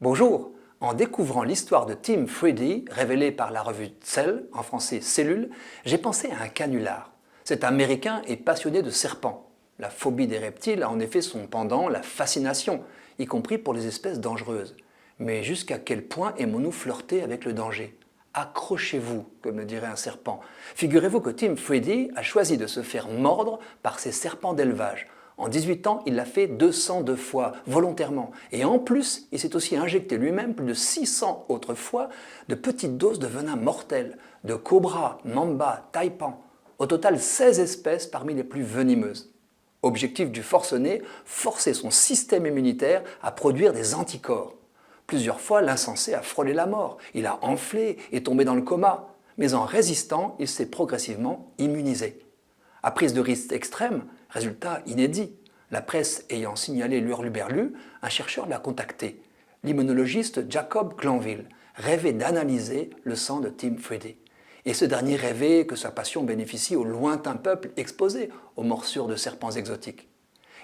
Bonjour. En découvrant l'histoire de Tim Freddy, révélée par la revue Cell, en français Cellule, j'ai pensé à un canular. Cet Américain est passionné de serpents. La phobie des reptiles a en effet son pendant, la fascination, y compris pour les espèces dangereuses. Mais jusqu'à quel point aimons-nous flirter avec le danger? Accrochez-vous, comme le dirait un serpent. Figurez-vous que Tim Freddy a choisi de se faire mordre par ces serpents d'élevage. En 18 ans, il l'a fait 202 fois, volontairement. Et en plus, il s'est aussi injecté lui-même plus de 600 autres fois de petites doses de venin mortel, de cobra, mamba, taipan. Au total, 16 espèces parmi les plus venimeuses. Objectif du forcené, forcer son système immunitaire à produire des anticorps. Plusieurs fois, l'insensé a frôlé la mort. Il a enflé et tombé dans le coma. Mais en résistant, il s'est progressivement immunisé. À prise de risque extrême, résultat inédit. La presse ayant signalé l'hurluberlu, un chercheur l'a contacté. L'immunologiste Jacob Glanville rêvait d'analyser le sang de Tim Freddy. Et ce dernier rêvait que sa passion bénéficie au lointain peuple exposé aux morsures de serpents exotiques.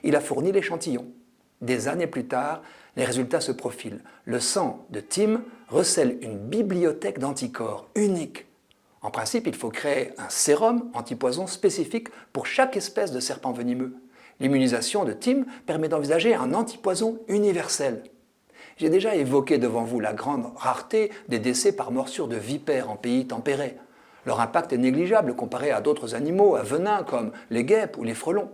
Il a fourni l'échantillon. Des années plus tard, les résultats se profilent. Le sang de Tim recèle une bibliothèque d'anticorps unique. En principe, il faut créer un sérum antipoison spécifique pour chaque espèce de serpent venimeux. L'immunisation de Tim permet d'envisager un antipoison universel. J'ai déjà évoqué devant vous la grande rareté des décès par morsure de vipères en pays tempérés. Leur impact est négligeable comparé à d'autres animaux à venin comme les guêpes ou les frelons.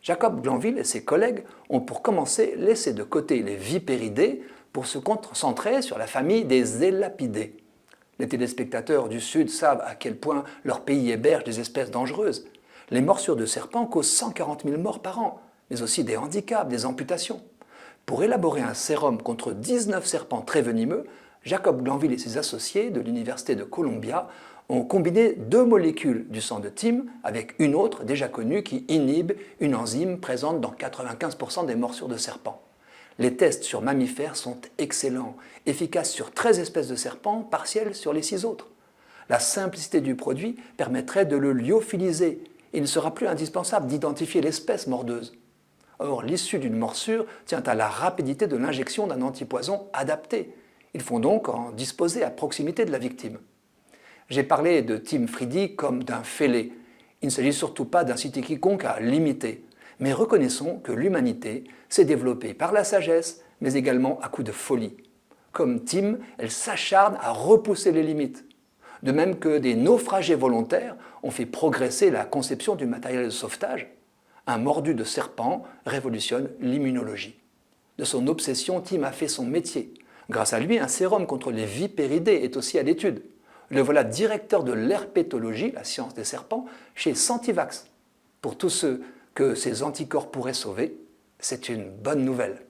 Jacob Glanville et ses collègues ont pour commencer laissé de côté les vipéridés pour se concentrer sur la famille des élapidés. Les téléspectateurs du Sud savent à quel point leur pays héberge des espèces dangereuses. Les morsures de serpents causent 140 000 morts par an, mais aussi des handicaps, des amputations. Pour élaborer un sérum contre 19 serpents très venimeux, Jacob Glanville et ses associés de l'Université de Columbia ont combiné 2 molécules du sang de Tim avec une autre déjà connue qui inhibe une enzyme présente dans 95% des morsures de serpents. Les tests sur mammifères sont excellents, efficaces sur 13 espèces de serpents, partiels sur les 6 autres. La simplicité du produit permettrait de le lyophiliser. Il ne sera plus indispensable d'identifier l'espèce mordeuse. Or, l'issue d'une morsure tient à la rapidité de l'injection d'un antipoison adapté. Il faut donc en disposer à proximité de la victime. J'ai parlé de Tim Freddy comme d'un fêlé. Il ne s'agit surtout pas d'inciter quiconque à l'imiter. Mais reconnaissons que l'humanité s'est développée par la sagesse, mais également à coups de folie. Comme Tim, elle s'acharne à repousser les limites. De même que des naufragés volontaires ont fait progresser la conception du matériel de sauvetage, un mordu de serpent révolutionne l'immunologie. De son obsession, Tim a fait son métier. Grâce à lui, un sérum contre les vipéridés est aussi à l'étude. Le voilà directeur de l'herpétologie, la science des serpents, chez Sentivax. Pour tous ceux que ces anticorps pourraient sauver, c'est une bonne nouvelle.